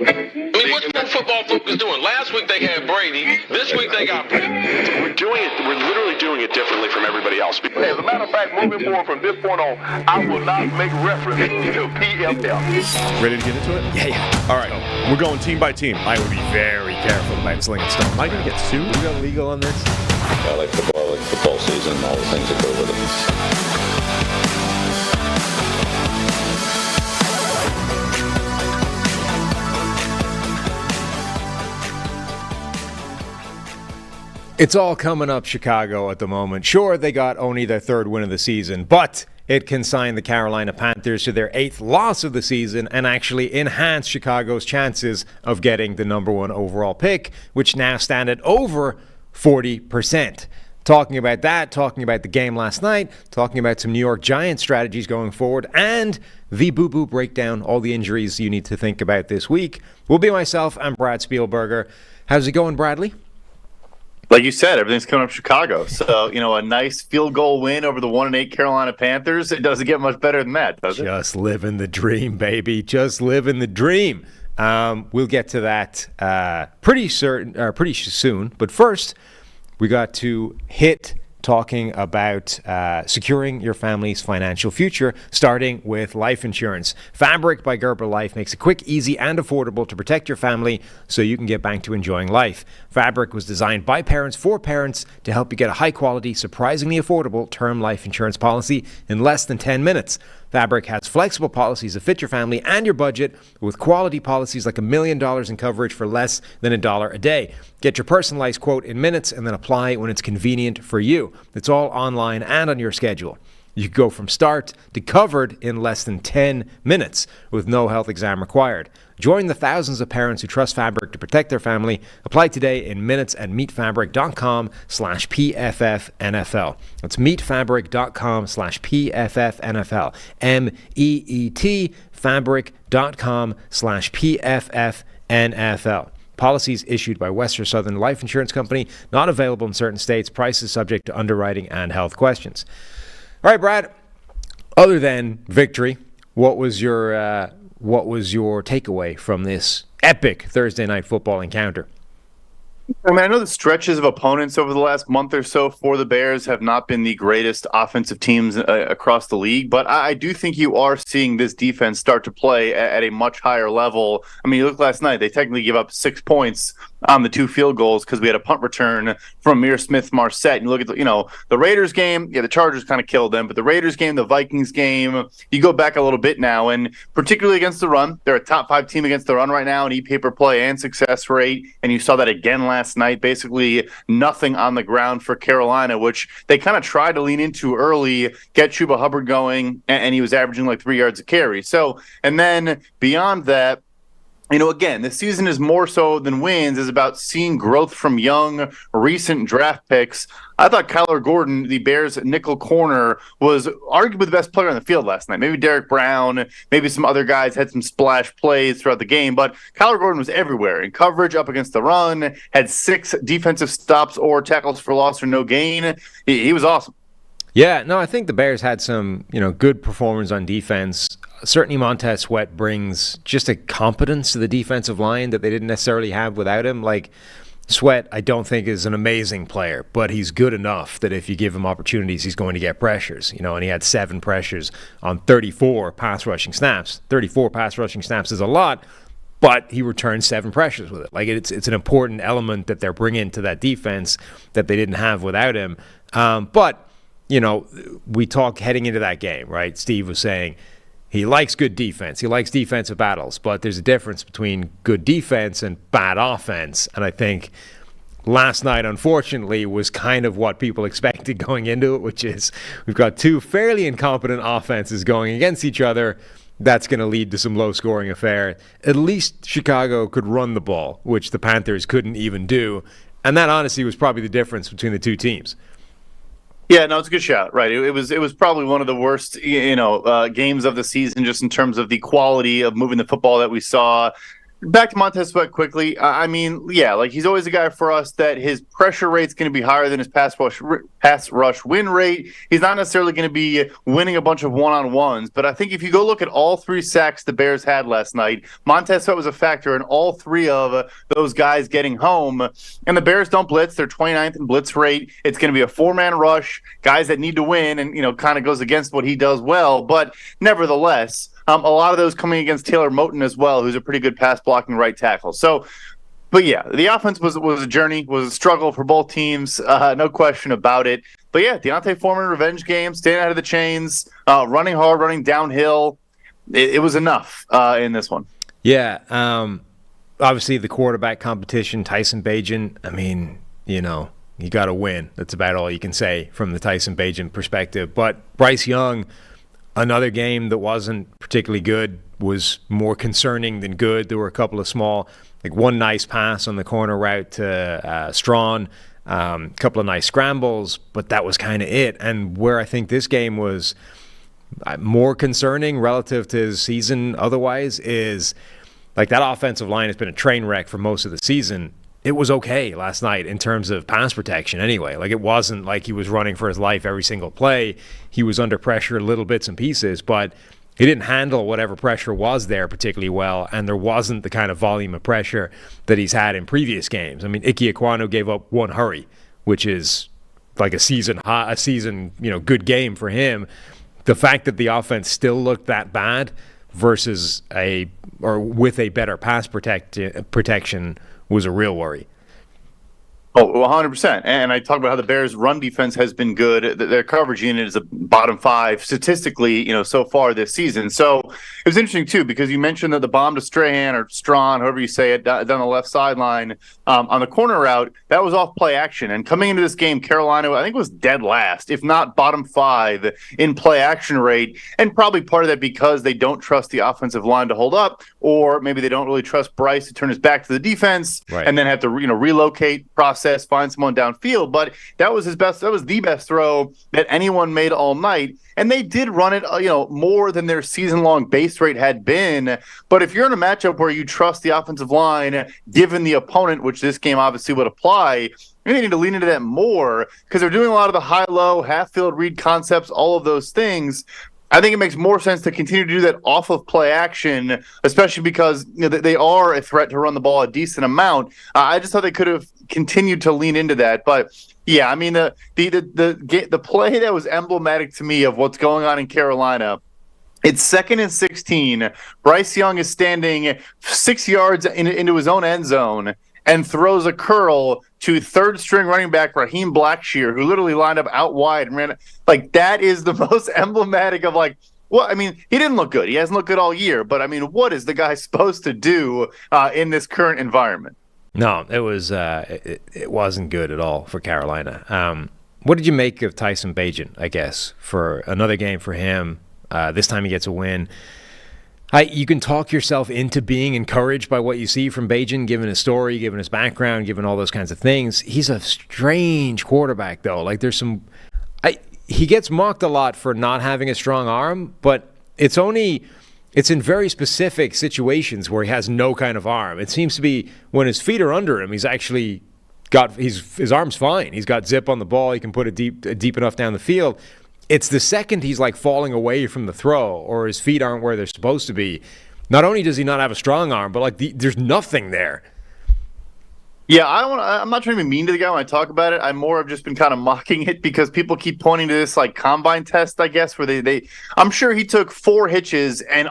I mean, what's Pro Football Focus doing? Last week they had Brady. This week they got Brady. We're literally doing it differently from everybody else. As a matter of fact, moving forward from this point on, I will not make reference to PFF. Ready to get into it? Yeah. All right. We're going team by team. I would be very careful about slinging stuff. Am I going to get sued? We got legal on this? I like football season, and all the things that go with it. It's all coming up Chicago at the moment. Sure, they got only their third win of the season, but it consigned the Carolina Panthers to their 8th loss of the season and actually enhanced Chicago's chances of getting the number 1 overall pick, which now stand at over 40%. Talking about that, talking about the game last night, talking about some New York Giants strategies going forward, and the boo-boo breakdown, all the injuries you need to think about this week, will be myself and Brad Spielberger. How's it going, Bradley? Like you said, everything's coming up Chicago. So, a nice field goal win over the 1-8 Carolina Panthers. It doesn't get much better than that, does it? Just living the dream, baby. Just living the dream. We'll get to that pretty soon. But first, we got to hit talking about securing your family's financial future, starting with life insurance. Fabric by Gerber Life makes it quick, easy, and affordable to protect your family so you can get back to enjoying life. Fabric was designed by parents for parents to help you get a high-quality, surprisingly affordable term life insurance policy in less than 10 minutes. Fabric has flexible policies that fit your family and your budget with quality policies like $1 million in coverage for less than $1 a day. Get your personalized quote in minutes and then apply when it's convenient for you. It's all online and on your schedule. You can go from start to covered in less than 10 minutes with no health exam required. Join the thousands of parents who trust Fabric to protect their family. Apply today in minutes at meetfabric.com/PFFNFL. That's meetfabric.com/PFFNFL. MEET fabric.com/PFFNFL. Policies issued by Western Southern Life Insurance Company, not available in certain states. Prices subject to underwriting and health questions. All right, Brad, other than victory, what was your takeaway from this epic Thursday night football encounter? I know the stretches of opponents over the last month or so for the Bears have not been the greatest offensive teams across the league, but I do think you are seeing this defense start to play at a much higher level. I mean, you look last night, they technically give up 6 points on the 2 field goals because we had a punt return from Amir Smith-Marset. And you look at the Raiders game, the Chargers kind of killed them, but the Raiders game, the Vikings game, you go back a little bit now, and particularly against the run, they're a top 5 team against the run right now in EPA per play and success rate, and you saw that again last night. Basically nothing on the ground for Carolina, which they kind of tried to lean into early, get Chuba Hubbard going, and he was averaging like 3 yards a carry. So, and then beyond that, again, this season is more so than wins, is about seeing growth from young, recent draft picks. I thought Kyler Gordon, the Bears' nickel corner, was arguably the best player on the field last night. Maybe Derek Brown, maybe some other guys had some splash plays throughout the game, but Kyler Gordon was everywhere in coverage, up against the run, had 6 defensive stops or tackles for loss or no gain. He was awesome. Yeah, no, I think the Bears had some, good performance on defense. Certainly Montez Sweat brings just a competence to the defensive line that they didn't necessarily have without him. Like, Sweat, I don't think is an amazing player, but he's good enough that if you give him opportunities, he's going to get pressures, and he had 7 pressures on 34 pass rushing snaps. 34 pass rushing snaps is a lot, but he returned 7 pressures with it. Like, it's an important element that they're bringing to that defense that they didn't have without him. But we talk heading into that game, right? Steve was saying he likes good defense. He likes defensive battles, but there's a difference between good defense and bad offense. And I think last night, unfortunately, was kind of what people expected going into it, which is we've got 2 fairly incompetent offenses going against each other. That's going to lead to some low-scoring affair. At least Chicago could run the ball, which the Panthers couldn't even do. And that honestly was probably the difference between the 2 teams. Yeah, no, it's a good shout. Right. It was probably one of the worst, games of the season, just in terms of the quality of moving the football that we saw. Back to Montez Sweat quickly. I mean, yeah, like he's always a guy for us that his pressure rate's going to be higher than his pass rush win rate. He's not necessarily going to be winning a bunch of one-on-ones, but I think if you go look at all 3 sacks the Bears had last night, Montez Sweat was a factor in all 3 of those guys getting home. And the Bears don't blitz. They're 29th in blitz rate. It's going to be a 4-man rush, guys that need to win, and kind of goes against what he does well. But nevertheless, a lot of those coming against Taylor Moton as well, who's a pretty good pass blocking right tackle. So, but yeah, the offense was a journey, was a struggle for both teams, no question about it. But yeah, Deontay Foreman revenge game, staying out of the chains, running hard, running downhill. It was enough in this one. Yeah, obviously the quarterback competition, Tyson Bagent. I mean, you got to win. That's about all you can say from the Tyson Bagent perspective. But Bryce Young, another game that wasn't particularly good, was more concerning than good. There were a couple of small, like one nice pass on the corner route to Strawn, a couple of nice scrambles, but that was kind of it. And where I think this game was more concerning relative to his season otherwise is like that offensive line has been a train wreck for most of the season. It was okay last night in terms of pass protection anyway. Like it wasn't like he was running for his life every single play. He was under pressure little bits and pieces, but he didn't handle whatever pressure was there particularly well, and there wasn't the kind of volume of pressure that he's had in previous games. I mean, Ike Ekwonu gave up 1 hurry, which is like a season good game for him. The fact that the offense still looked that bad versus with a better pass protection was a real worry. Oh, 100%. And I talked about how the Bears' run defense has been good. Their coverage unit is a bottom 5 statistically, so far this season. So it was interesting, too, because you mentioned that the bomb to Strahan or Strawn, however you say it, down the left sideline on the corner route, that was off play action. And coming into this game, Carolina, I think, was dead last, if not bottom 5 in play action rate. And probably part of that because they don't trust the offensive line to hold up, or maybe they don't really trust Bryce to turn his back to the defense and then have to relocate, process, find someone downfield. But that was the best throw that anyone made all night. And they did run it, more than their season-long base rate had been. But if you're in a matchup where you trust the offensive line, given the opponent, which this game obviously would apply, you need to lean into that more because they're doing a lot of the high-low, half-field read concepts, all of those things. I think it makes more sense to continue to do that off of play action, especially because they are a threat to run the ball a decent amount. I just thought they could have continued to lean into that. But yeah, I mean the play that was emblematic to me of what's going on in Carolina. It's 2nd and 16. Bryce Young is standing 6 yards into his own end zone and throws a curl to third-string running back Raheem Blackshear, who literally lined up out wide and ran. Like, that is the most emblematic of, like, well, I mean, he didn't look good. He hasn't looked good all year. But, I mean, what is the guy supposed to do in this current environment? No, it was it wasn't good at all for Carolina. What did you make of Tyson Bagent, I guess, for another game for him? This time he gets a win. You can talk yourself into being encouraged by what you see from Bagent, given his story, given his background, given all those kinds of things. He's a strange quarterback, though. Like he gets mocked a lot for not having a strong arm, but it's in very specific situations where he has no kind of arm. It seems to be when his feet are under him, he's actually got his arm's fine. He's got zip on the ball. He can put it deep enough down the field. It's the second he's like falling away from the throw or his feet aren't where they're supposed to be. Not only does he not have a strong arm, but like there's nothing there. Yeah, I'm not trying to be mean to the guy when I talk about it. I'm more of just been kind of mocking it because people keep pointing to this like combine test, I guess, where they I'm sure he took 4 hitches and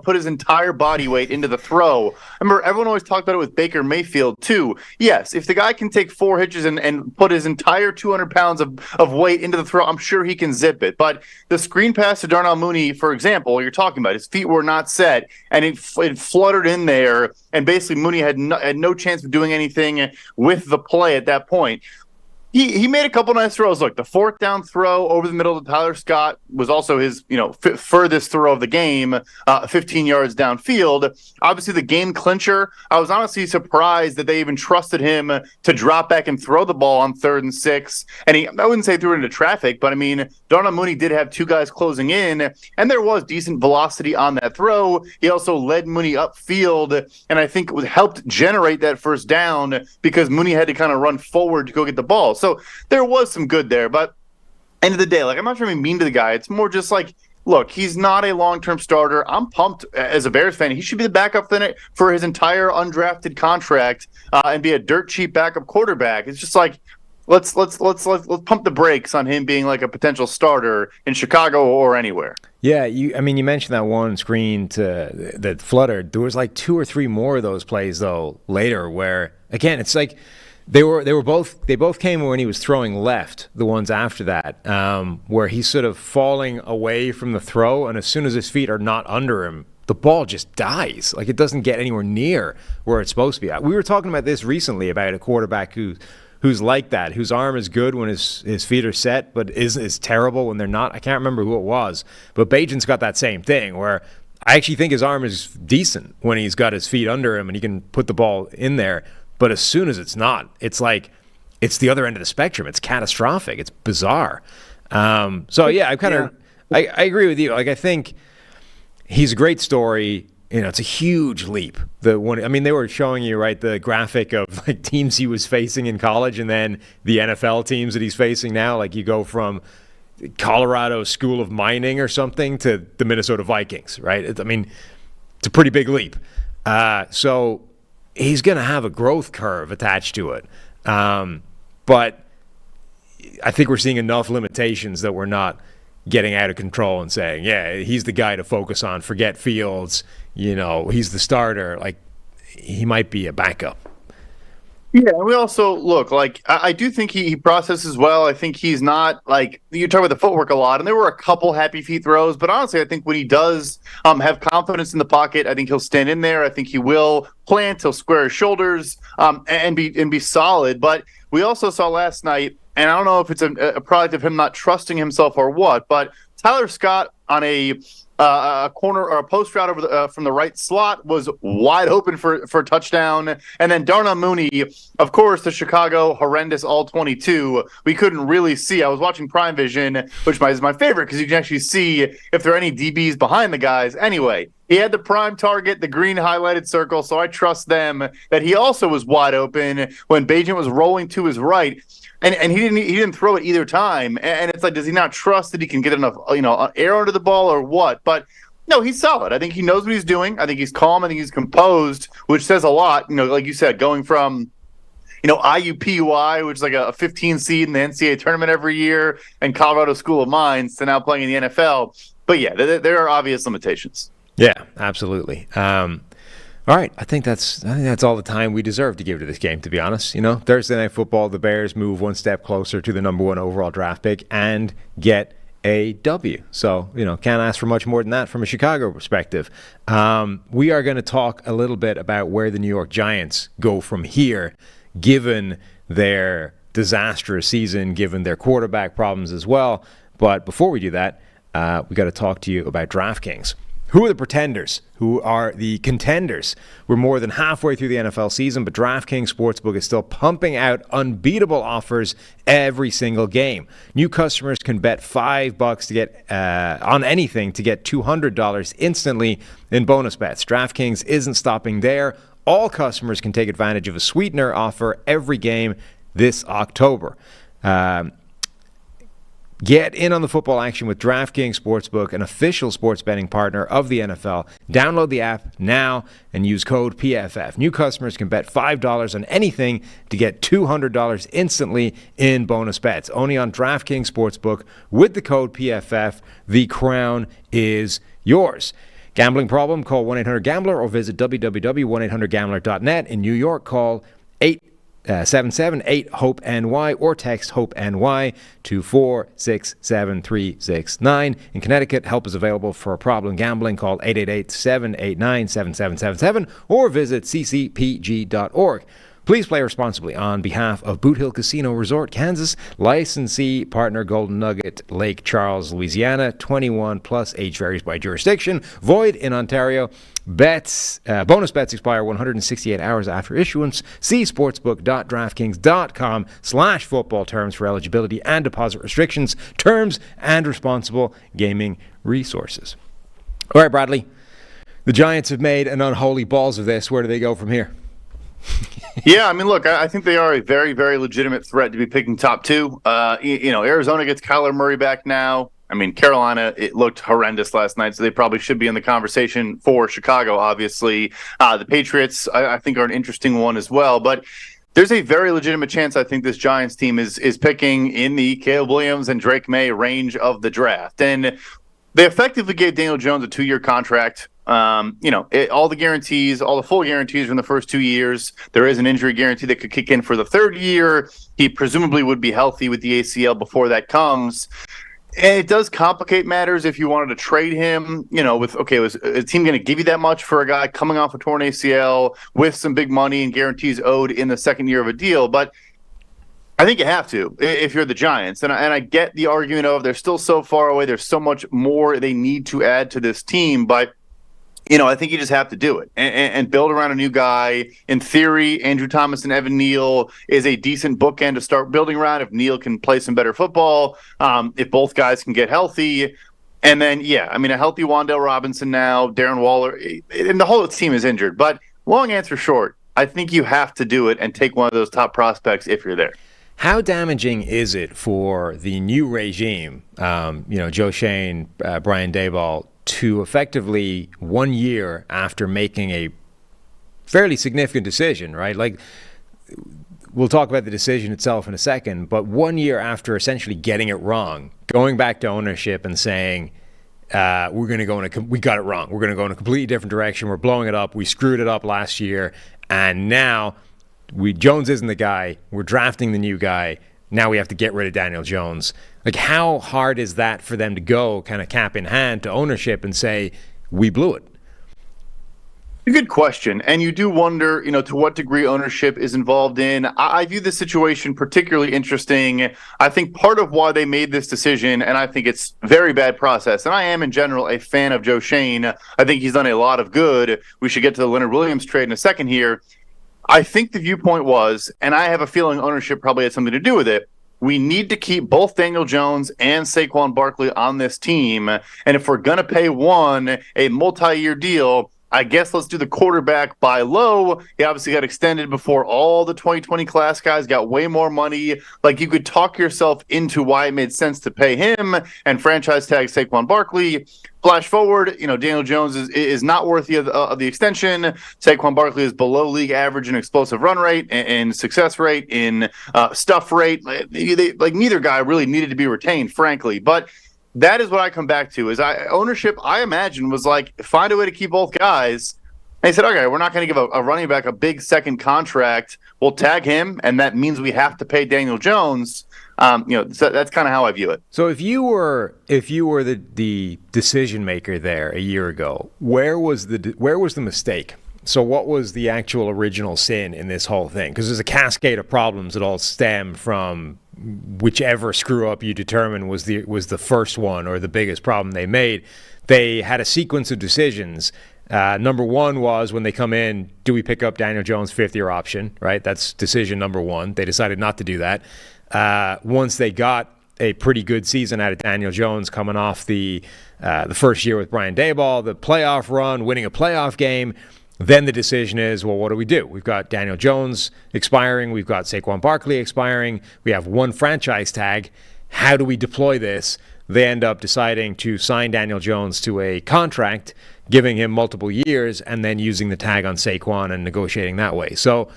put his entire body weight into the throw. I remember everyone always talked about it with Baker Mayfield too. Yes, if the guy can take 4 hitches and put his entire 200 pounds of weight into the throw, I'm sure he can zip it. But the screen pass to Darnell Mooney, for example, you're talking about, his feet were not set and it fluttered in there, and basically Mooney had no chance of doing anything with the play at that point. He made a couple nice throws. Look, the fourth down throw over the middle to Tyler Scott was also his furthest throw of the game, 15 yards downfield. Obviously, the game clincher. I was honestly surprised that they even trusted him to drop back and throw the ball on 3rd and 6. And I wouldn't say threw it into traffic, but I mean, Darnell Mooney did have two guys closing in, and there was decent velocity on that throw. He also led Mooney upfield, and I think it helped generate that first down because Mooney had to kind of run forward to go get the ball. So there was some good there, but end of the day, like, I'm not trying to be mean to the guy. It's more just like, look, he's not a long-term starter. I'm pumped as a Bears fan. He should be the backup for his entire undrafted contract and be a dirt cheap backup quarterback. It's just like, let's pump the brakes on him being like a potential starter in Chicago or anywhere. Yeah, you mentioned that one screen that fluttered. There was like 2 or 3 more of those plays though later where, again, it's like they both came when he was throwing left, the ones after that, where he's sort of falling away from the throw, and as soon as his feet are not under him, the ball just dies. Like, it doesn't get anywhere near where it's supposed to be at. We were talking about this recently about a quarterback who's like that, whose arm is good when his feet are set, but is terrible when they're not. I can't remember who it was, but Bajan's got that same thing where I actually think his arm is decent when he's got his feet under him and he can put the ball in there. But as soon as it's not, it's like it's the other end of the spectrum. It's catastrophic. It's bizarre. So yeah, I agree with you. Like, I think he's a great story. It's a huge leap. They were showing you, right, the graphic of like teams he was facing in college and then the NFL teams that he's facing now. Like, you go from Colorado School of Mining or something to the Minnesota Vikings, right? It's a pretty big leap. So he's going to have a growth curve attached to it. But I think we're seeing enough limitations that we're not getting out of control and saying, yeah, he's the guy to focus on. Forget Fields. He's the starter. Like, he might be a backup. Yeah, we also look like I do think he processes well. I think he's not like you talk about the footwork a lot, and there were a couple happy feet throws. But honestly, I think when he does have confidence in the pocket, I think he'll stand in there. I think he will plant. He'll square his shoulders and be solid. But we also saw last night, and I don't know if it's a product of him not trusting himself or what, but Tyler Scott on a corner or a post route over from the right slot was wide open for a touchdown. And then Darnell Mooney, of course, the Chicago horrendous all-22, we couldn't really see. I was watching Prime Vision, which is my favorite because you can actually see if there are any DBs behind the guys. Anyway, he had the prime target, the green highlighted circle, so I trust them that he also was wide open when Bajan was rolling to his right. And he didn't throw it either time. And it's like, does he not trust that he can get enough air under the ball or what? But no, he's solid. I think he knows what he's doing. I think he's calm. I think he's composed, which says a lot. Like you said, going from IUPUI, which is like a 15 seed in the NCAA tournament every year, and Colorado School of Mines to now playing in the NFL. But yeah, there are obvious limitations. Yeah, absolutely. All right, I think that's all the time we deserve to give to this game, to be honest. Thursday Night Football, the Bears move one step closer to the number 1 overall draft pick and get a W. So, can't ask for much more than that from a Chicago perspective. We are going to talk a little bit about where the New York Giants go from here, given their disastrous season, given their quarterback problems as well. But before we do that, we got to talk to you about DraftKings. Who are the pretenders? Who are the contenders? We're more than halfway through the NFL season, but DraftKings Sportsbook is still pumping out unbeatable offers every single game. New customers can bet $5 to get on anything to get $200 instantly in bonus bets. DraftKings isn't stopping there. All customers can take advantage of a sweetener offer every game this October. Get in on the football action with DraftKings Sportsbook, an official sports betting partner of the NFL. Download the app now and use code PFF. New customers can bet $5 on anything to get $200 instantly in bonus bets. Only on DraftKings Sportsbook with the code PFF. The crown is yours. Gambling problem? Call 1-800-GAMBLER or visit www.1800gambler.net. In New York, call 877-8-HOPE-NY or text HOPE-NY to 467-369. In Connecticut, help is available for problem gambling. Call 888-789-7777 or visit ccpg.org. Please play responsibly on behalf of Boot Hill Casino Resort, Kansas. Licensee partner Golden Nugget, Lake Charles, Louisiana. 21 plus. Age varies by jurisdiction. Void in Ontario. Bonus bets expire 168 hours after issuance. See sportsbook.draftkings.com/football terms for eligibility and deposit restrictions, terms, and responsible gaming resources. All right, Bradley. The Giants have made an unholy balls of this. Where do they go from here? Yeah, I mean, look, I think they are a very, very legitimate threat to be picking top two. Arizona gets Kyler Murray back now. I mean, Carolina, it looked horrendous last night, so they probably should be in the conversation for Chicago, obviously. The Patriots, I think, are an interesting one as well. But there's a very legitimate chance I think this Giants team is picking in the Caleb Williams and Drake May range of the draft. And they effectively gave Daniel Jones a 2-year contract. All the guarantees, all the full guarantees from the first 2 years. There is an injury guarantee that could kick in for the third year. He presumably would be healthy with the ACL before that comes. And it does complicate matters if you wanted to trade him, was a team going to give you that much for a guy coming off a torn ACL with some big money and guarantees owed in the second year of a deal? But I think you have to if you're the Giants. And I get the argument of they're still so far away. There's so much more they need to add to this team. But I think you just have to do it and build around a new guy. In theory, Andrew Thomas and Evan Neal is a decent bookend to start building around if Neal can play some better football, if both guys can get healthy. And then, a healthy Wan'Dale Robinson now, Darren Waller, and the whole team is injured. But long answer short, I think you have to do it and take one of those top prospects if you're there. How damaging is it for the new regime, Joe Shane, Brian Daboll, to effectively 1 year after making a fairly significant decision, right? Like, we'll talk about the decision itself in a second, but 1 year after essentially getting it wrong, going back to ownership and saying, we got it wrong. We're going to go in a completely different direction. We're blowing it up. We screwed it up last year. And now Jones isn't the guy. We're drafting the new guy. Now we have to get rid of Daniel Jones. Like, how hard is that for them to go kind of cap in hand to ownership and say, we blew it? A good question. And you do wonder, to what degree ownership is involved in. I view this situation particularly interesting. I think part of why they made this decision, and I think it's very bad process, and I am in general a fan of Joe Shane. I think he's done a lot of good. We should get to the Leonard Williams trade in a second here. I think the viewpoint was, and I have a feeling ownership probably had something to do with it, we need to keep both Daniel Jones and Saquon Barkley on this team. And if we're going to pay one a multi-year deal, I guess let's do the quarterback buy low. He obviously got extended before all the 2020 class guys got way more money. Like, you could talk yourself into why it made sense to pay him and franchise tag Saquon Barkley. Flash forward, Daniel Jones is not worthy of the extension. Saquon Barkley is below league average in explosive run rate and success rate, in stuff rate. Neither guy really needed to be retained, frankly. But that is what I come back to. Ownership, I imagine, was like, find a way to keep both guys. And they said, okay, we're not going to give a running back a big second contract. We'll tag him, and that means we have to pay Daniel Jones. So that's kind of how I view it. So if you were the decision maker there a year ago, where was the mistake? So what was the actual original sin in this whole thing? Because there's a cascade of problems that all stem from whichever screw up you determine was the first one or the biggest problem they made. They had a sequence of decisions. Number one was, when they come in, do we pick up Daniel Jones' fifth-year option, right? That's decision number one. They decided not to do that. Once they got a pretty good season out of Daniel Jones coming off the first year with Brian Daboll, the playoff run, winning a playoff game, then the decision is, well, what do we do? We've got Daniel Jones expiring. We've got Saquon Barkley expiring. We have one franchise tag. How do we deploy this? They end up deciding to sign Daniel Jones to a contract, giving him multiple years, and then using the tag on Saquon and negotiating that way. So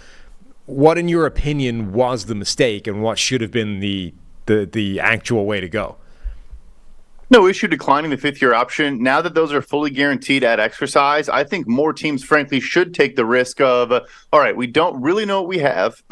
what, in your opinion, was the mistake, and what should have been the actual way to go? No issue declining the fifth-year option. Now that those are fully guaranteed at exercise, I think more teams, frankly, should take the risk of, all right, we don't really know what we have,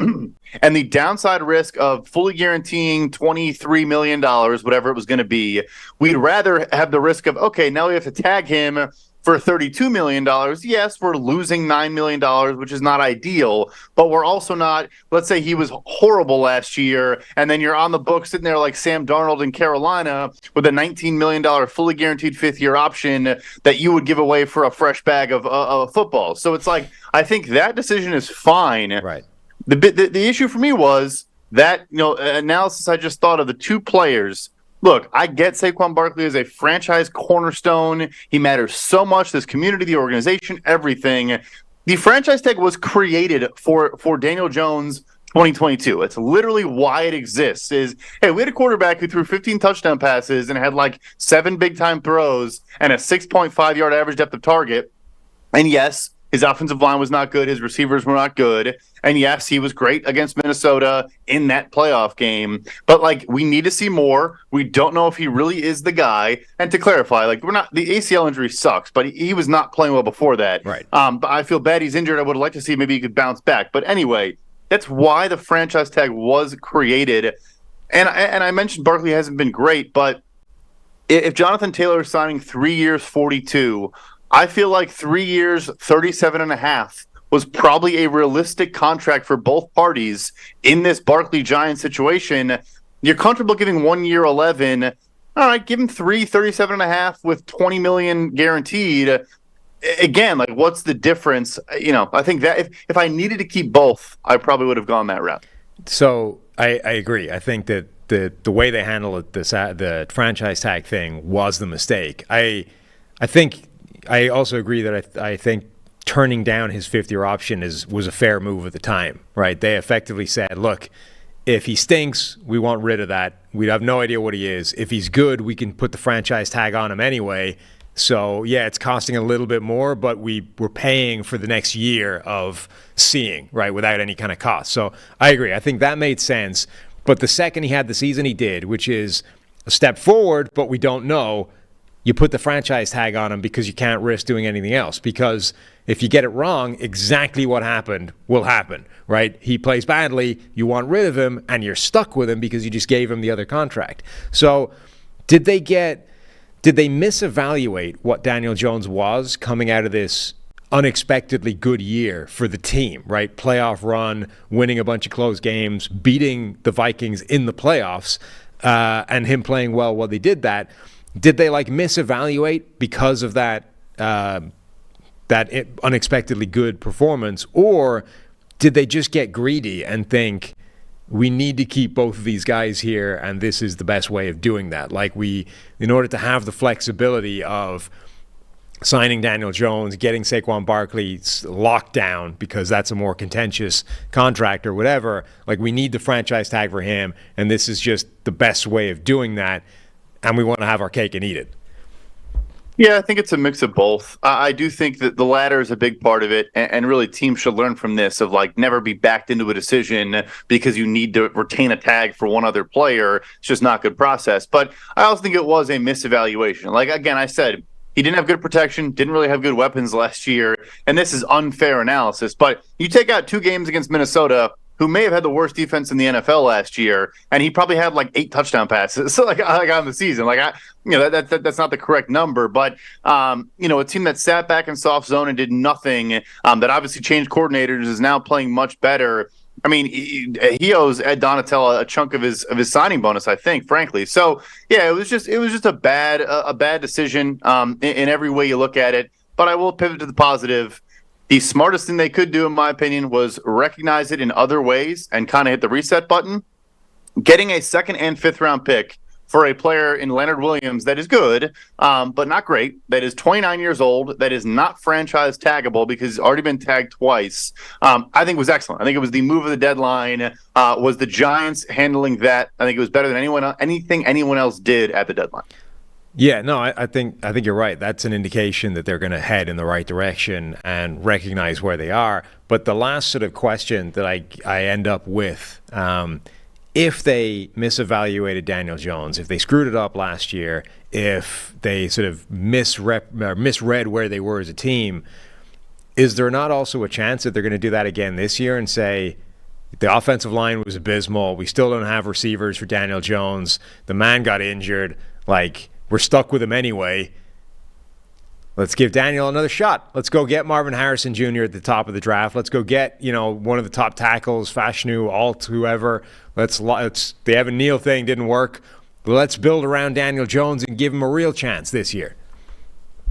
and the downside risk of fully guaranteeing $23 million, whatever it was going to be, we'd rather have the risk of, okay, now we have to tag him for $32 million. Yes, we're losing $9 million, which is not ideal, but we're also not, let's say he was horrible last year, and then you're on the book sitting there like Sam Darnold in Carolina with a $19 million fully guaranteed fifth-year option that you would give away for a fresh bag of football. So it's like, I think that decision is fine. Right. The issue for me was that, analysis I just thought of the two players. Look, I get Saquon Barkley as a franchise cornerstone. He matters so much, this community, the organization, everything. The franchise tag was created for Daniel Jones 2022. It's literally why it exists. Is, hey, we had a quarterback who threw 15 touchdown passes and had like 7 big-time throws and a 6.5-yard average depth of target. And yes, his offensive line was not good. His receivers were not good. And yes, he was great against Minnesota in that playoff game. But, we need to see more. We don't know if he really is the guy. And to clarify, we're not – the ACL injury sucks, but he was not playing well before that. Right. But I feel bad he's injured. I would like to see maybe he could bounce back. But anyway, that's why the franchise tag was created. And I mentioned Barkley hasn't been great, but if Jonathan Taylor is signing 3 years, 42 – I feel like 3 years, 37.5 was probably a realistic contract for both parties in this Barkley Giants situation. You're comfortable giving 1 year, 11. All right, give him 37.5 with 20 million guaranteed. Again, what's the difference? I think that if I needed to keep both, I probably would have gone that route. So I agree. I think that the way they handled the franchise tag thing was the mistake. I think. I also agree that I think turning down his fifth-year option was a fair move at the time, right? They effectively said, look, if he stinks, we want rid of that. We have no idea what he is. If he's good, we can put the franchise tag on him anyway. So, yeah, it's costing a little bit more, but we're paying for the next year of seeing, right, without any kind of cost. So I agree. I think that made sense. But the second he had the season he did, which is a step forward, but we don't know, you put the franchise tag on him because you can't risk doing anything else. Because if you get it wrong, exactly what happened will happen, right? He plays badly, you want rid of him, and you're stuck with him because you just gave him the other contract. So did they misevaluate what Daniel Jones was coming out of this unexpectedly good year for the team, right? Playoff run, winning a bunch of close games, beating the Vikings in the playoffs, and him playing well while they did that. Did they misevaluate because of that unexpectedly good performance, or did they just get greedy and think we need to keep both of these guys here and this is the best way of doing that? In order to have the flexibility of signing Daniel Jones, getting Saquon Barkley locked down because that's a more contentious contract or whatever, we need the franchise tag for him, and this is just the best way of doing that. And we want to have our cake and eat it. Yeah, I think it's a mix of both. I do think that the latter is a big part of it, and really teams should learn from this of never be backed into a decision because you need to retain a tag for one other player. It's just not a good process. But I also think it was a misevaluation. Again, I said he didn't have good protection, didn't really have good weapons last year, and this is unfair analysis. But you take out 2 games against Minnesota, who may have had the worst defense in the NFL last year, and he probably had 8 touchdown passes on the season. That's not the correct number, but a team that sat back in soft zone and did nothing, that obviously changed coordinators, is now playing much better. I mean, he owes Ed Donatella a chunk of his signing bonus, I think, frankly. So yeah, it was just a bad decision in every way you look at it. But I will pivot to the positive. The smartest thing they could do, in my opinion, was recognize it in other ways and kind of hit the reset button. Getting a 2nd and 5th round pick for a player in Leonard Williams that is good, but not great, that is 29 years old, that is not franchise taggable because he's already been tagged twice, I think was excellent. I think it was the move of the deadline. Was the Giants handling that? I think it was better than anything anyone else did at the deadline. Yeah, no, I think you're right. That's an indication that they're going to head in the right direction and recognize where they are. But the last sort of question that I end up with, if they misevaluated Daniel Jones, if they screwed it up last year, if they sort of misread where they were as a team, is there not also a chance that they're going to do that again this year and say, The offensive line was abysmal. We still don't have receivers for Daniel Jones. The man got injured. Like, we're stuck with him anyway. Let's give Daniel another shot. Let's go get Marvin Harrison Jr. at the top of the draft. Let's go get, one of the top tackles, Fashanu, Alt, whoever. The Evan Neal thing didn't work. Let's build around Daniel Jones and give him a real chance this year.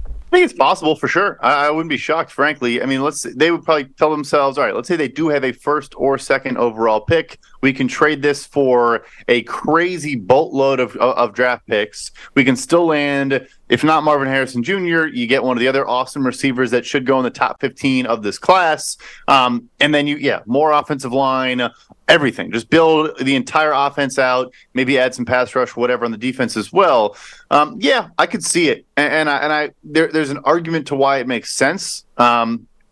I think it's possible for sure. I wouldn't be shocked, frankly. I mean, they would probably tell themselves, all right, let's say they do have a first or second overall pick. We can trade this for a crazy boatload of draft picks. We can still land, if not Marvin Harrison Jr., you get one of the other awesome receivers that should go in the top 15 of this class. And then more offensive line, everything. Just build the entire offense out, maybe add some pass rush, whatever on the defense as well. I could see it. And there's an argument to why it makes sense.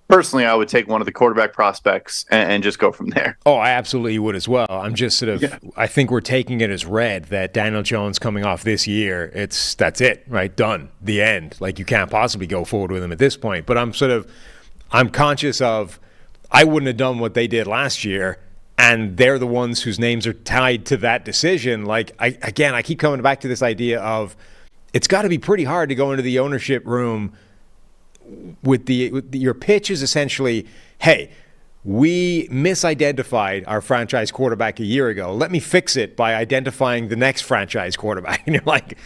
Personally, I would take one of the quarterback prospects and just go from there. Oh, I absolutely would as well. I'm just I think we're taking it as read that Daniel Jones coming off this year, that's it, right? Done. The end. Like, you can't possibly go forward with him at this point. But I'm conscious of, I wouldn't have done what they did last year, and they're the ones whose names are tied to that decision. Like, I keep coming back to this idea of, it's got to be pretty hard to go into the ownership room with your pitch is essentially, hey, we misidentified our franchise quarterback a year ago. Let me fix it by identifying the next franchise quarterback. And you're like,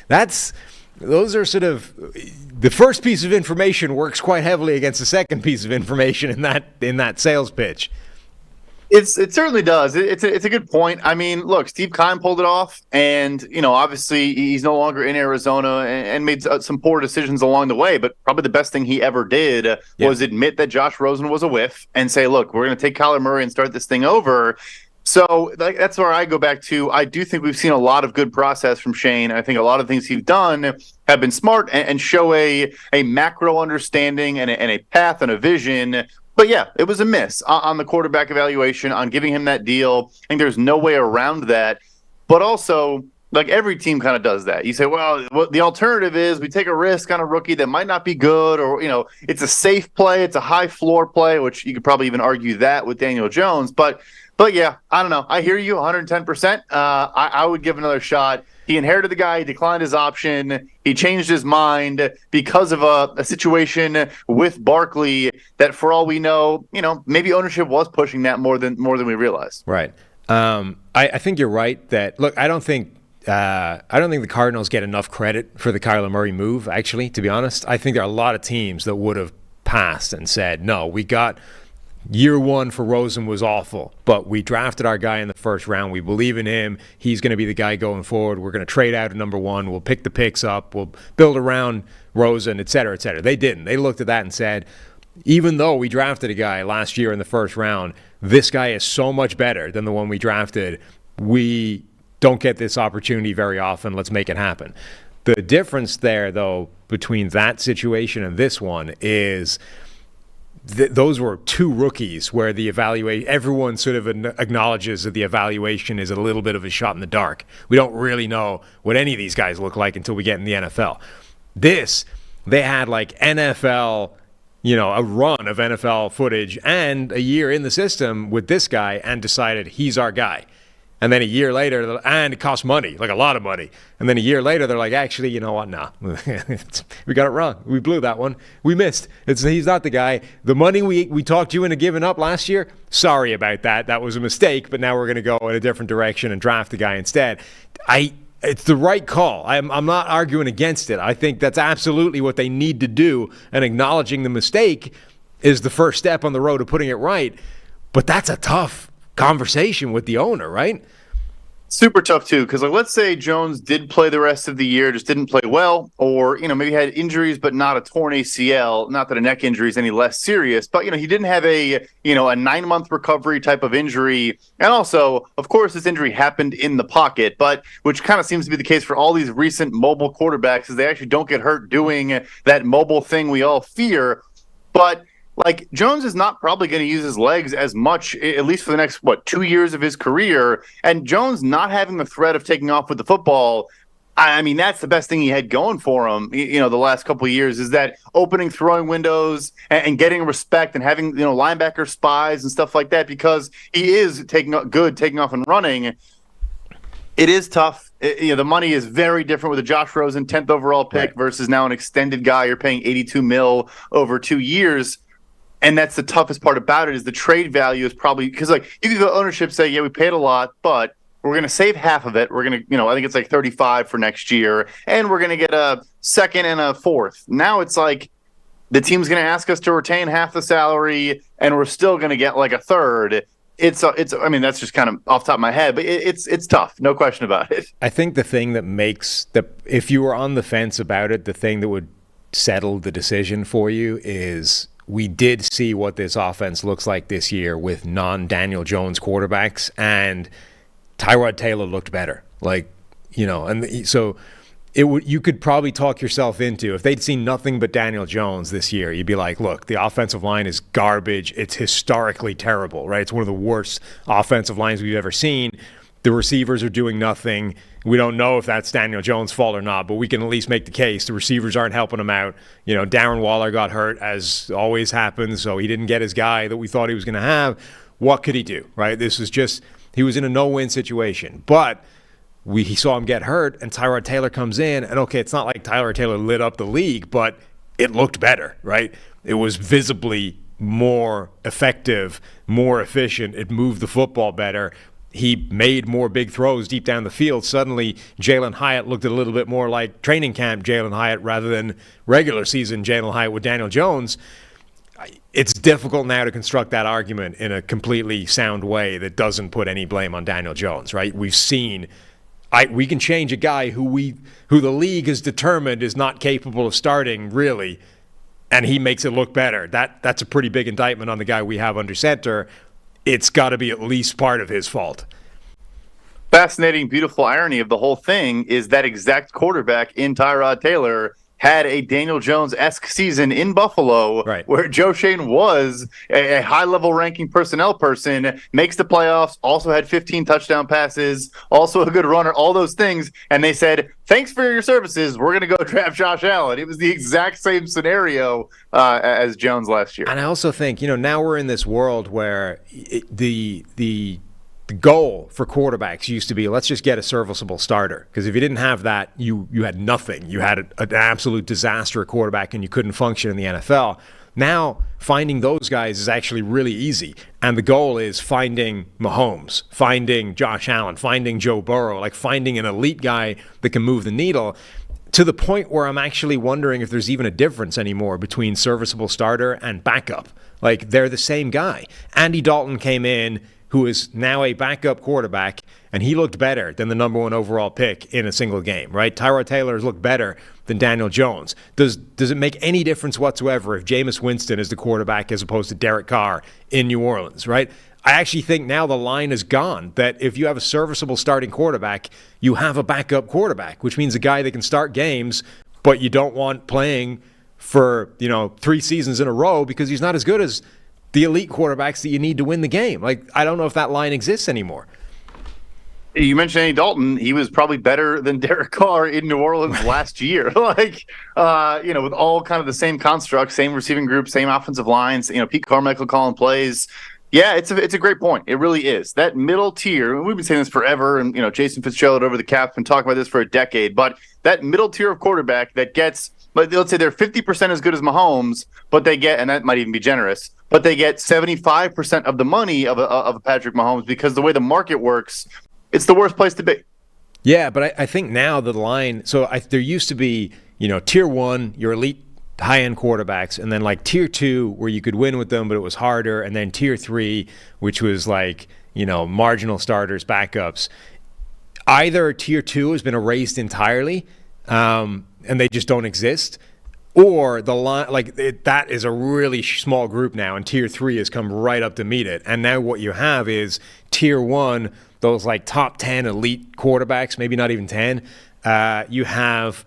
those are sort of, the first piece of information works quite heavily against the second piece of information in that sales pitch. It certainly does. It's a good point. I mean, look, Steve Keim pulled it off, and obviously he's no longer in Arizona and made some poor decisions along the way. But probably the best thing he ever did was admit that Josh Rosen was a whiff and say, "Look, we're going to take Kyler Murray and start this thing over." So that's where I go back to. I do think we've seen a lot of good process from Shane. I think a lot of things he's done have been smart and show a macro understanding and a path and a vision. But yeah, it was a miss on the quarterback evaluation, on giving him that deal. I think there's no way around that. But also, like, every team kind of does that. You say, well, the alternative is we take a risk on a rookie that might not be good, or, it's a safe play, it's a high floor play, which you could probably even argue that with Daniel Jones. But yeah, I don't know. I hear you 110%. I would give another shot. He inherited the guy. He declined his option. He changed his mind because of a situation with Barkley that, for all we know, maybe ownership was pushing that more than we realized. Right. I think you're right that, look, I don't think the Cardinals get enough credit for the Kyler Murray move, actually, to be honest. I think there are a lot of teams that would have passed and said, no, we got year one for Rosen was awful, but we drafted our guy in the first round. We believe in him. He's going to be the guy going forward. We're going to trade out at number one. We'll pick the picks up. We'll build around Rosen, et cetera, et cetera. They didn't. They looked at that and said, even though we drafted a guy last year in the first round, this guy is so much better than the one we drafted. We don't get this opportunity very often. Let's make it happen. The difference there, though, between that situation and this one is those were two rookies where everyone sort of acknowledges that the evaluation is a little bit of a shot in the dark. We don't really know what any of these guys look like until we get in the NFL. They had like NFL, a run of NFL footage and a year in the system with this guy and decided he's our guy. And then a year later, and it costs money, like a lot of money. And then a year later, they're like, actually, you know what? Nah, we got it wrong. We blew that one. We missed. He's not the guy. The money we talked you into giving up last year, sorry about that. That was a mistake, but now we're going to go in a different direction and draft the guy instead. It's the right call. I'm not arguing against it. I think that's absolutely what they need to do, and acknowledging the mistake is the first step on the road to putting it right. But that's a tough conversation with the owner, right? Super tough too, because let's say Jones did play the rest of the year, just didn't play well, or maybe had injuries but not a torn ACL. Not that a neck injury is any less serious, but he didn't have a 9-month recovery type of injury, and also, of course, this injury happened in the pocket, but which kind of seems to be the case for all these recent mobile quarterbacks, is they actually don't get hurt doing that mobile thing we all fear, but. Jones is not probably going to use his legs as much, at least for the next, 2 years of his career. And Jones not having the threat of taking off with the football I mean, that's the best thing he had going for him, the last couple of years, is that opening throwing windows and getting respect and having, linebacker spies and stuff like that, because he is taking off and running. It is tough. The money is very different with a Josh Rosen 10th overall pick versus now an extended guy. You're paying $82 million over 2 years. And that's the toughest part about it, is the trade value is probably, because you could go ownership say, yeah, we paid a lot, but we're going to save half of it. We're going to, I think it's like 35 for next year, and we're going to get a second and a fourth. Now it's like the team's going to ask us to retain half the salary, and we're still going to get like a third. It's. I mean, that's just kind of off the top of my head, but it's tough, no question about it. I think the thing that makes if you were on the fence about it, the thing that would settle the decision for you is we did see what this offense looks like this year with non-Daniel Jones quarterbacks, and Tyrod Taylor looked better. So you could probably talk yourself into, if they'd seen nothing but Daniel Jones this year, you'd be like, look, the offensive line is garbage. It's historically terrible, right? It's one of the worst offensive lines we've ever seen. The receivers are doing nothing. We don't know if that's Daniel Jones' fault or not, but we can at least make the case. The receivers aren't helping him out. Darren Waller got hurt, as always happens, so he didn't get his guy that we thought he was going to have. What could he do, right? This was just, he was in a no-win situation. But he saw him get hurt, and Tyrod Taylor comes in, and okay, it's not like Tyrod Taylor lit up the league, but it looked better, right? It was visibly more effective, more efficient. It moved the football better. He made more big throws deep down the field. Suddenly, Jalen Hyatt looked a little bit more like training camp Jalen Hyatt rather than regular season Jalen Hyatt with Daniel Jones. It's difficult now to construct that argument in a completely sound way that doesn't put any blame on Daniel Jones, right? We've seen we can change a guy who the league has determined is not capable of starting, really, and he makes it look better. That's a pretty big indictment on the guy we have under center. It's got to be at least part of his fault. Fascinating, beautiful irony of the whole thing is that exact quarterback in Tyrod Taylor had a Daniel Jones-esque season in Buffalo, where Joe Shane was a high-level ranking personnel person, makes the playoffs, also had 15 touchdown passes, also a good runner, all those things, and they said, thanks for your services, we're going to go draft Josh Allen. It was the exact same scenario as Jones last year. And I also think, now we're in this world where the goal for quarterbacks used to be, let's just get a serviceable starter. Because if you didn't have that, you had nothing. You had an absolute disaster at quarterback, and you couldn't function in the NFL. Now, finding those guys is actually really easy. And the goal is finding Mahomes, finding Josh Allen, finding Joe Burrow, finding an elite guy that can move the needle, to the point where I'm actually wondering if there's even a difference anymore between serviceable starter and backup. They're the same guy. Andy Dalton came in, who is now a backup quarterback, and he looked better than the number one overall pick in a single game, right? Tyrod Taylor has looked better than Daniel Jones. Does it make any difference whatsoever if Jameis Winston is the quarterback as opposed to Derek Carr in New Orleans, right? I actually think now the line is gone, that if you have a serviceable starting quarterback, you have a backup quarterback, which means a guy that can start games, but you don't want playing for, 3 seasons in a row because he's not as good as the elite quarterbacks that you need to win the game. I don't know if that line exists anymore. You mentioned Andy Dalton. He was probably better than Derek Carr in New Orleans last year. With all kind of the same construct, same receiving group, same offensive lines, Pete Carmichael calling plays. Yeah, it's a great point. It really is. That middle tier, and we've been saying this forever, and Jason Fitzgerald over the cap's been talking about this for a decade, but that middle tier of quarterback that gets, let's say they're 50% as good as Mahomes, but they get, and that might even be generous, but they get 75% of the money of a Patrick Mahomes, because the way the market works, it's the worst place to be. Yeah, but I think now the line, there used to be, tier 1, your elite high-end quarterbacks, and then tier 2 where you could win with them but it was harder, and then tier 3 which was marginal starters, backups. Either tier 2 has been erased entirely and they just don't exist, or the line that is a really small group now, and tier 3 has come right up to meet it. And now what you have is tier 1, those top 10 elite quarterbacks, maybe not even 10. You have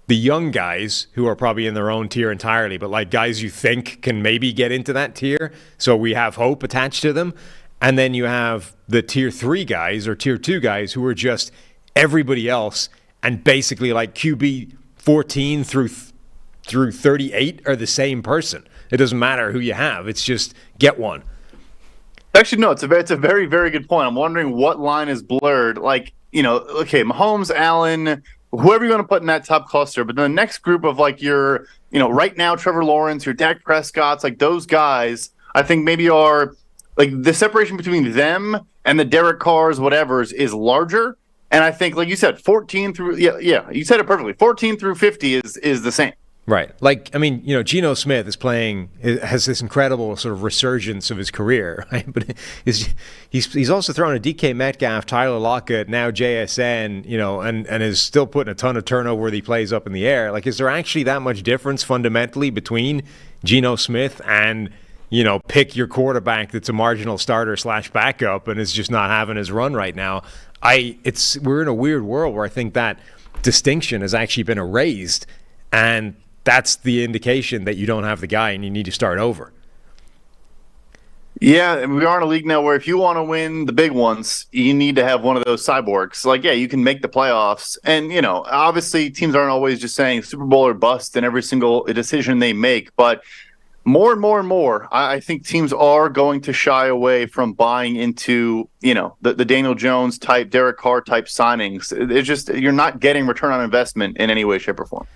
the young guys who are probably in their own tier entirely, but guys you think can maybe get into that tier, so we have hope attached to them. And then you have the tier 3 guys or tier 2 guys who are just everybody else and basically like QB 14 through 38 are the same person. It doesn't matter who you have. It's just get one. Actually, no, it's a very, very good point. I'm wondering what line is blurred. Like, okay, Mahomes, Allen, whoever you want to put in that top cluster, but then the next group of like your, right now, Trevor Lawrence, your Dak Prescott's, like those guys, I think maybe are like the separation between them and the Derek Carrs, whatever's, is larger. And I think, like you said, 14 through, yeah, you said it perfectly. 14 through 50 is the same. Right. Like, I mean, Geno Smith has this incredible sort of resurgence of his career, right? But he's also throwing a DK Metcalf, Tyler Lockett, now JSN, and is still putting a ton of turnover-worthy plays up in the air. Like, is there actually that much difference fundamentally between Geno Smith and, pick your quarterback that's a marginal starter / backup and is just not having his run right now? We're in a weird world where I think that distinction has actually been erased, and that's the indication that you don't have the guy and you need to start over. Yeah, and we are in a league now where if you want to win the big ones, you need to have one of those cyborgs. Like, yeah, you can make the playoffs. And, obviously teams aren't always just saying Super Bowl or bust in every single decision they make. But more and more and more, I think teams are going to shy away from buying into, the Daniel Jones type, Derek Carr type signings. It's just, you're not getting return on investment in any way, shape, or form.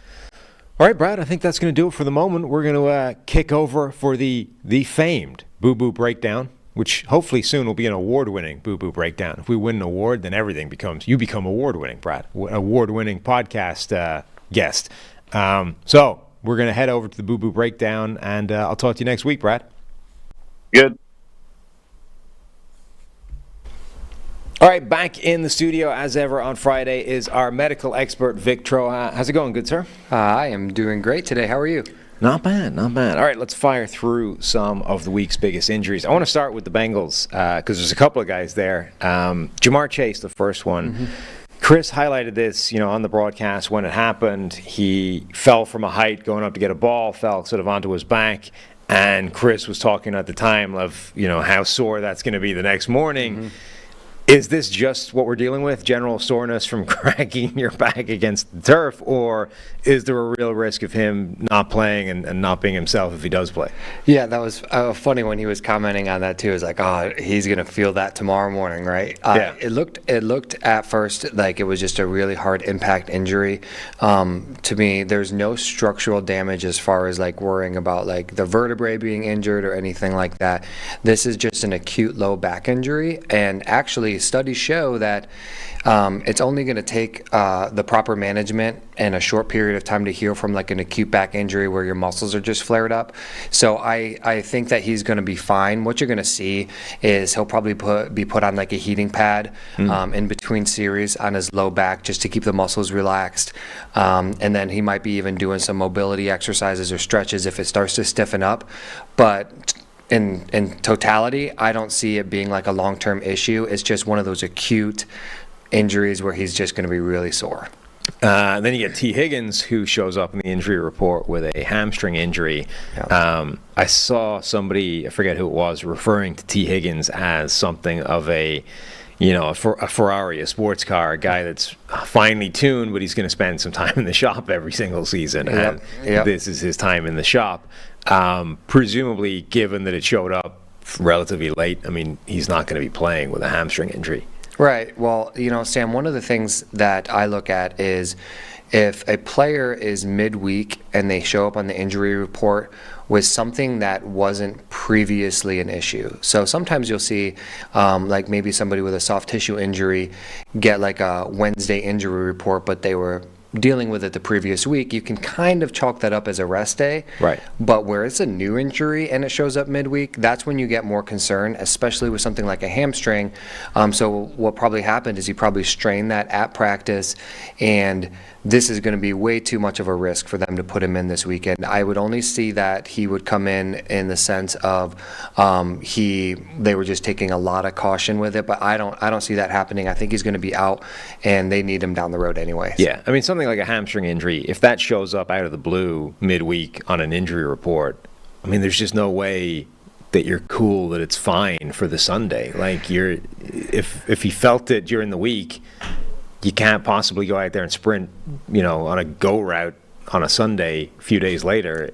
All right, Brad, I think that's going to do it for the moment. We're going to kick over for the famed Boo Boo Breakdown, which hopefully soon will be an award-winning Boo Boo Breakdown. If we win an award, then everything you become award-winning, Brad, award-winning podcast guest. So we're going to head over to the Boo Boo Breakdown, and I'll talk to you next week, Brad. Good. All right, back in the studio as ever on Friday is our medical expert, Vic Troha. How's it going, good sir? I am doing great today. How are you? Not bad, not bad. All right, let's fire through some of the week's biggest injuries. I want to start with the Bengals because there's a couple of guys there. Jamar Chase, the first one. Mm-hmm. Chris highlighted this, on the broadcast when it happened. He fell from a height going up to get a ball, fell sort of onto his back. And Chris was talking at the time of, how sore that's going to be the next morning. Mm-hmm. Is this just what we're dealing with, general soreness from cracking your back against the turf, or is there a real risk of him not playing and not being himself if he does play? Yeah, that was funny when he was commenting on that too. It's like, oh, he's going to feel that tomorrow morning, right? Yeah. It looked at first like it was just a really hard impact injury. To me, there's no structural damage as far as like worrying about like the vertebrae being injured or anything like that. This is just an acute low back injury, and actually studies show that it's only going to take the proper management and a short period of time to heal from like an acute back injury where your muscles are just flared up. So I think that he's going to be fine. What you're going to see is he'll probably be put on like a heating pad in between series on his low back just to keep the muscles relaxed. And then he might be even doing some mobility exercises or stretches if it starts to stiffen up. But in totality, I don't see it being like a long-term issue. It's just one of those acute injuries where he's just going to be really sore. Then you get T. Higgins, who shows up in the injury report with a hamstring injury. Yeah. I saw somebody, I forget who it was, referring to T. Higgins as something of a Ferrari, a sports car, a guy that's finely tuned, but he's going to spend some time in the shop every single season. Yep. And this is his time in the shop. Presumably, given that it showed up relatively late, I mean, he's not going to be playing with a hamstring injury. Right. Well, Sam, one of the things that I look at is if a player is midweek and they show up on the injury report with something that wasn't previously an issue. So sometimes you'll see like maybe somebody with a soft tissue injury get like a Wednesday injury report, but they were dealing with it the previous week. You can kind of chalk that up as a rest day. Right. But where it's a new injury and it shows up midweek, that's when you get more concerned, especially with something like a hamstring. So what probably happened is he probably strained that at practice, and this is going to be way too much of a risk for them to put him in this weekend. I would only see that he would come in the sense of they were just taking a lot of caution with it, but I don't see that happening. I think he's going to be out, and they need him down the road anyway. Yeah, I mean, something like a hamstring injury, if that shows up out of the blue midweek on an injury report, I mean, there's just no way that you're cool that it's fine for the Sunday. Like, if he felt it during the week, you can't possibly go out there and sprint, on a go route on a Sunday a few days later.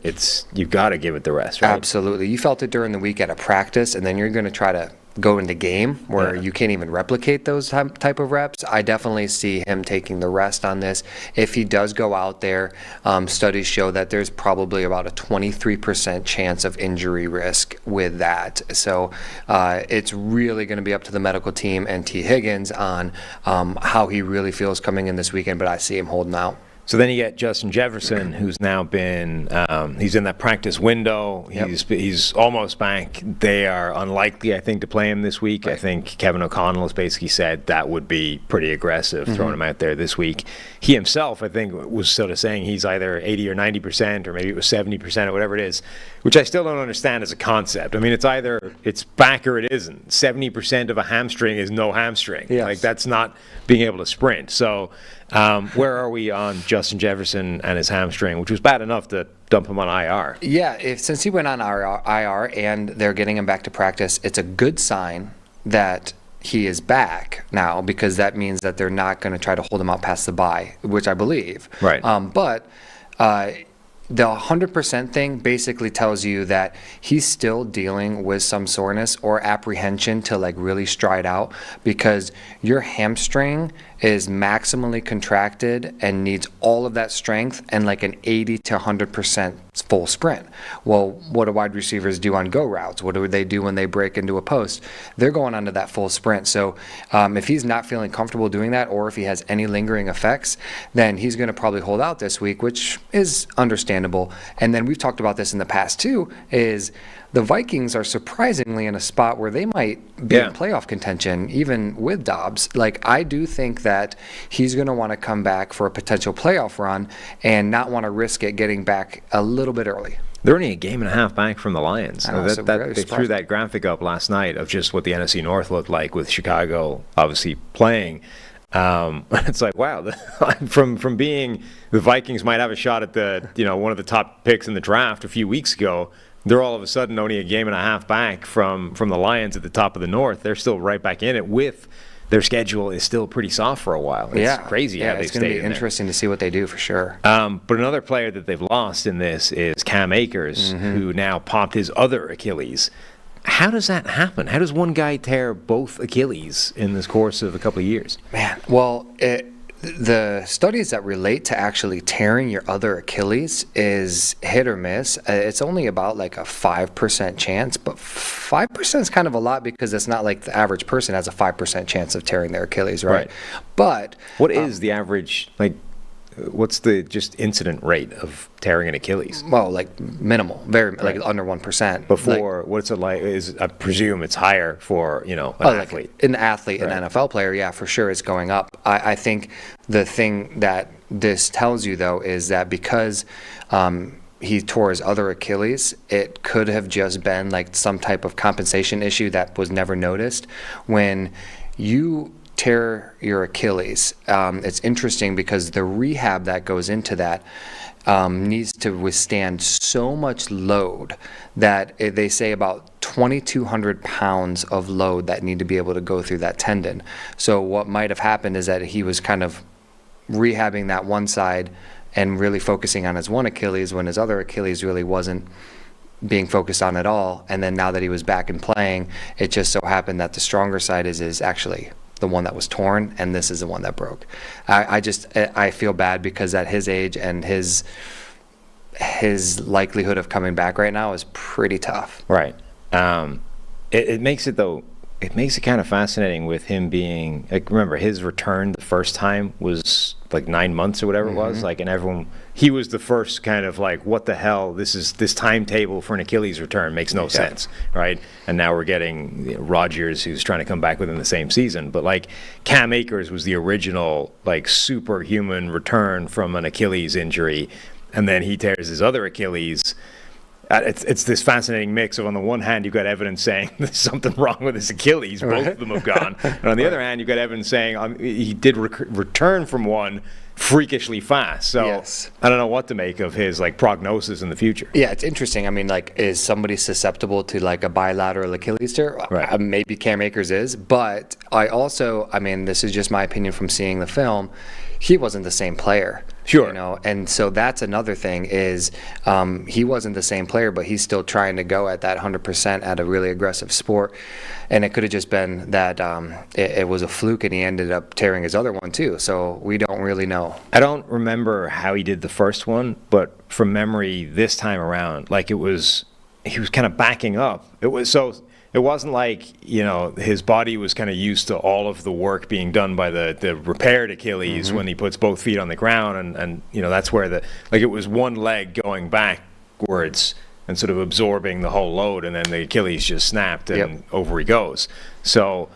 You've got to give it the rest, right? Absolutely. You felt it during the week at a practice, and then you're going to try to go into game where you can't even replicate those type of reps. I definitely see him taking the rest on this. If he does go out there, studies show that there's probably about a 23% chance of injury risk with that. So it's really going to be up to the medical team and T. Higgins on how he really feels coming in this weekend, but I see him holding out. So then you get Justin Jefferson, who's now been, he's in that practice window. He's almost back. They are unlikely, I think, to play him this week. Right. I think Kevin O'Connell has basically said that would be pretty aggressive, throwing him out there this week. He himself, I think, was sort of saying he's either 80 or 90%, or maybe it was 70% or whatever it is, which I still don't understand as a concept. I mean, it's either it's back or it isn't. 70% of a hamstring is no hamstring. Yes. Like, that's not being able to sprint. So where are we on Justin Jefferson and his hamstring, which was bad enough to dump him on IR? Yeah, since he went on IR and they're getting him back to practice, it's a good sign that he is back now, because that means that they're not going to try to hold him out past the bye, which I believe. Right. But the 100% thing basically tells you that he's still dealing with some soreness or apprehension to like really stride out, because your hamstring is maximally contracted and needs all of that strength and like an 80 to 100% full sprint. Well, what do wide receivers do on go routes? What do they do when they break into a post? They're going onto that full sprint. So if he's not feeling comfortable doing that, or if he has any lingering effects, then he's going to probably hold out this week, which is understandable. And then we've talked about this in the past too, is the Vikings are surprisingly in a spot where they might be in playoff contention, even with Dobbs. Like, I do think that he's going to want to come back for a potential playoff run and not want to risk it getting back a little bit early. They're only a game and a half back from the Lions. Really they threw that graphic up last night of just what the NFC North looked like, with Chicago obviously playing. It's like, wow, from being the Vikings might have a shot at the one of the top picks in the draft a few weeks ago, they're all of a sudden only a game and a half back from the Lions at the top of the North. They're still right back in it, with their schedule is still pretty soft for a while. It's crazy how they've stayed in there. It's going to be interesting to see what they do for sure. But another player that they've lost in this is Cam Akers, who now popped his other Achilles. How does that happen? How does one guy tear both Achilles in this course of a couple of years? Man, well, the studies that relate to actually tearing your other Achilles is hit or miss. It's only about like a 5% chance, but 5% is kind of a lot, because it's not like the average person has a 5% chance of tearing their Achilles, right? But what is the average, like, what's the just incident rate of tearing an Achilles? Well, like minimal, very like under 1%. Before, what's it like? I presume it's higher for an athlete. An athlete, an NFL player, yeah, for sure, it's going up. I think the thing that this tells you, though, is that because he tore his other Achilles, it could have just been like some type of compensation issue that was never noticed. When you tear your Achilles, it's interesting because the rehab that goes into that needs to withstand so much load that they say about 2,200 pounds of load that need to be able to go through that tendon. So what might have happened is that he was kind of rehabbing that one side and really focusing on his one Achilles, when his other Achilles really wasn't being focused on at all. And then now that he was back and playing, it just so happened that the stronger side is actually the one that was torn, and this is the one that broke. I feel bad, because at his age and his likelihood of coming back right now is pretty tough. Right. It makes it, though, it makes it kind of fascinating with him being, like, remember his return the first time was like 9 months or whatever it was, like, and everyone, he was the first kind of like, what the hell, this timetable for an Achilles return makes no sense, right? And now we're getting Rodgers, who's trying to come back within the same season. But like, Cam Akers was the original like superhuman return from an Achilles injury, and then he tears his other Achilles. it's this fascinating mix of, on the one hand, you've got evidence saying there's something wrong with his Achilles. Both of them have gone. And on the other hand, you've got evidence saying he did return from one freakishly fast. So Yes. I don't know what to make of his prognosis in the future. Yeah, it's interesting. I mean, is somebody susceptible to a bilateral Achilles tear? Right. Maybe Cam Akers is, but I mean, this is just my opinion from seeing the film. He wasn't the same player. Sure. And so that's another thing is he wasn't the same player, but he's still trying to go at that 100% at a really aggressive sport. And it could have just been that it was a fluke and he ended up tearing his other one too. So we don't really know. I don't remember how he did the first one, but from memory this time around, he was kind of backing up. It wasn't like, his body was kind of used to all of the work being done by the repaired Achilles when he puts both feet on the ground. And that's where it was one leg going backwards and sort of absorbing the whole load. And then the Achilles just snapped and over he goes. So,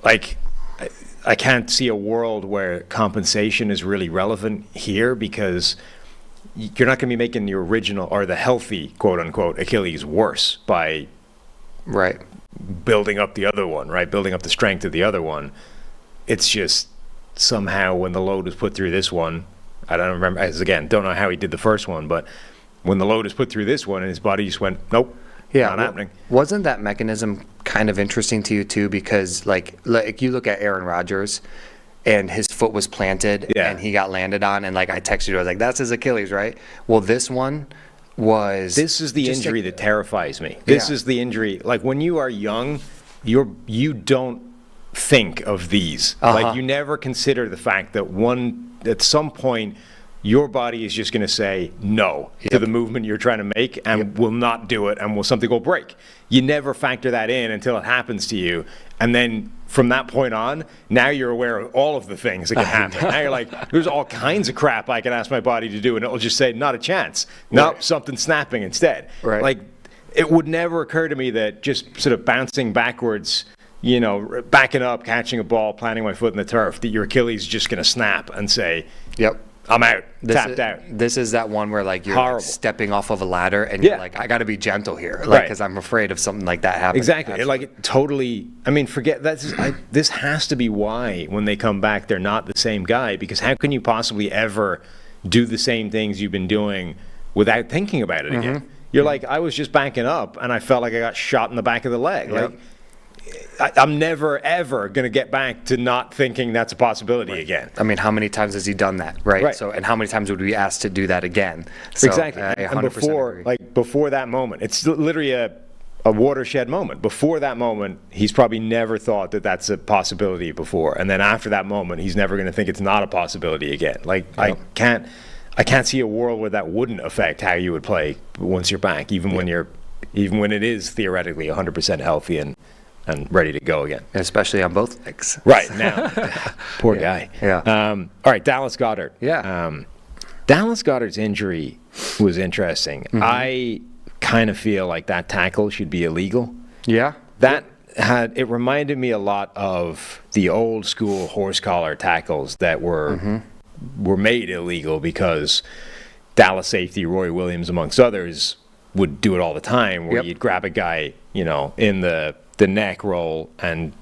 I can't see a world where compensation is really relevant here, because you're not going to be making the original or the healthy, quote unquote, Achilles worse by building up the other one, right? Building up the strength of the other one. It's just somehow when the load was put through this one, I don't remember, don't know how he did the first one, but when the load is put through this one and his body just went, nope, not happening. Wasn't that mechanism kind of interesting to you too? Because you look at Aaron Rodgers and his foot was planted and he got landed on, and I texted you, I was like, that's his Achilles, right? Well, this one was... This is the injury that terrifies me. This is the injury. When you are young, you don't think of these. You never consider the fact that at some point, your body is just going to say no to the movement you're trying to make and will not do it, and something will break. You never factor that in until it happens to you. And then from that point on, now you're aware of all of the things that can happen. Now you're like, there's all kinds of crap I can ask my body to do, and it'll just say, not a chance. Nope, something's snapping instead. Right. It would never occur to me that just sort of bouncing backwards, backing up, catching a ball, planting my foot in the turf, that your Achilles is just going to snap and say, yep, I'm out, tapped out. This is that one where you're stepping off of a ladder and you're I got to be gentle here, because I'm afraid of something like that happening. Exactly. Totally. I mean, forget that. This has to be why when they come back, they're not the same guy, because how can you possibly ever do the same things you've been doing without thinking about it again? You're I was just backing up and I felt like I got shot in the back of the leg. Yep. I'm never, ever going to get back to not thinking that's a possibility again. I mean, how many times has he done that, right? So, and how many times would we be asked to do that again? So, exactly. And before that moment, it's literally a watershed moment. Before that moment, he's probably never thought that that's a possibility before. And then after that moment, he's never going to think it's not a possibility again. I can't see a world where that wouldn't affect how you would play once you're back, even when it is theoretically 100% healthy and ready to go again. Especially on both legs. Right, now. Poor guy. Yeah. All right, Dallas Goedert. Yeah. Dallas Goedert's injury was interesting. I kind of feel like that tackle should be illegal. Yeah. It reminded me a lot of the old school horse collar tackles that were made illegal because Dallas safety Roy Williams, amongst others, would do it all the time, where you'd grab a guy, in the neck roll and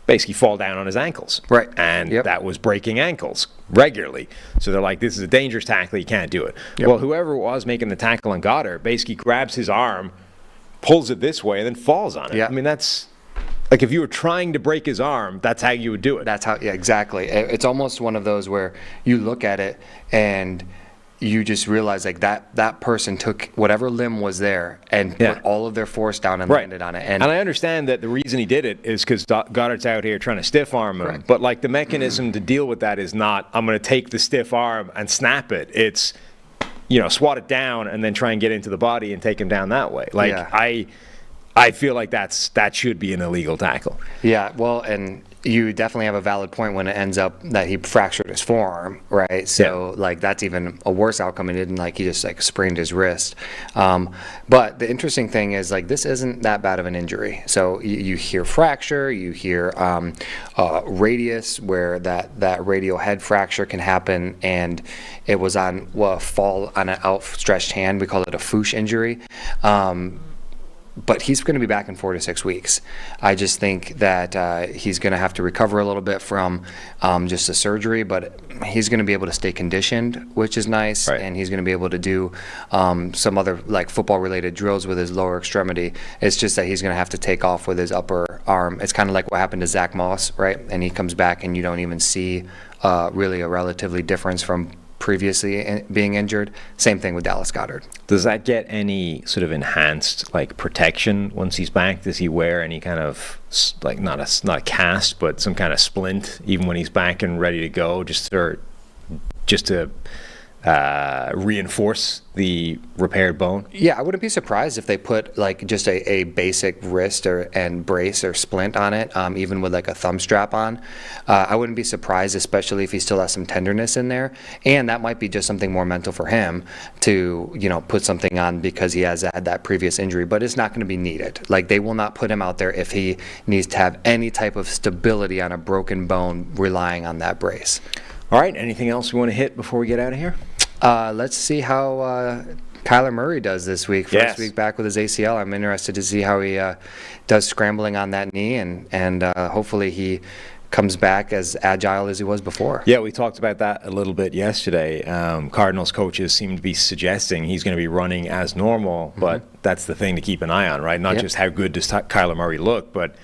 basically fall down on his ankles. Right. And that was breaking ankles regularly. So they're like, this is a dangerous tackle, you can't do it. Well, whoever was making the tackle on Goddard basically grabs his arm, pulls it this way, and then falls on it. Yeah. I mean, that's if you were trying to break his arm, that's how you would do it. That's how, exactly. It's almost one of those where you look at it and you just realize that person took whatever limb was there and put all of their force down and landed on it. And I understand that the reason he did it is because Goddard's out here trying to stiff arm him. But the mechanism to deal with that is not, I'm going to take the stiff arm and snap it. It's, swat it down and then try and get into the body and take him down that way. I I feel like that should be an illegal tackle. Yeah, well, and you definitely have a valid point when it ends up that he fractured his forearm, right? So, like, that's even a worse outcome. He didn't, like, he just, like, sprained his wrist. But the interesting thing is, like, this isn't that bad of an injury. So you hear fracture, you hear radius, where that radial head fracture can happen, and it was on a fall on an outstretched hand. We call it a Fouche injury. But he's going to be back in 4 to 6 weeks. I just think that he's going to have to recover a little bit from just the surgery, but he's going to be able to stay conditioned, which is nice, Right. and he's going to be able to do some other like football-related drills with his lower extremity. It's just that he's going to have to take off with his upper arm. It's kind of like what happened to Zach Moss, right? And he comes back, and you don't even see really a relatively difference from previously being injured. Same thing with Dallas Goedert. Does that get any sort of enhanced like protection once he's back? Does he wear any kind of like not a cast, but some kind of splint even when he's back and ready to go, just to reinforce the repaired bone? Yeah, I wouldn't be surprised if they put like just a basic wrist and brace or splint on it, even with like a thumb strap on. I wouldn't be surprised, especially if he still has some tenderness in there. And that might be just something more mental for him to, put something on because he has had that previous injury, but it's not going to be needed. Like, they will not put him out there if he needs to have any type of stability on a broken bone relying on that brace. All right, anything else we want to hit before we get out of here? Let's see how Kyler Murray does this week. First week back with his ACL. I'm interested to see how he does scrambling on that knee, and hopefully he comes back as agile as he was before. Yeah, we talked about that a little bit yesterday. Cardinals coaches seem to be suggesting he's going to be running as normal, but that's the thing to keep an eye on, right? Not just how good does Kyler Murray look, but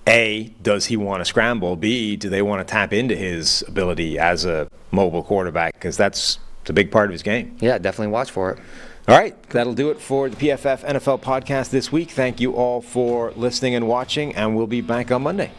A, does he want to scramble? B, do they want to tap into his ability as a mobile quarterback? Because that's a big part of his game. Yeah, definitely watch for it. All right, that'll do it for the PFF NFL podcast this week. Thank you all for listening and watching, and we'll be back on Monday.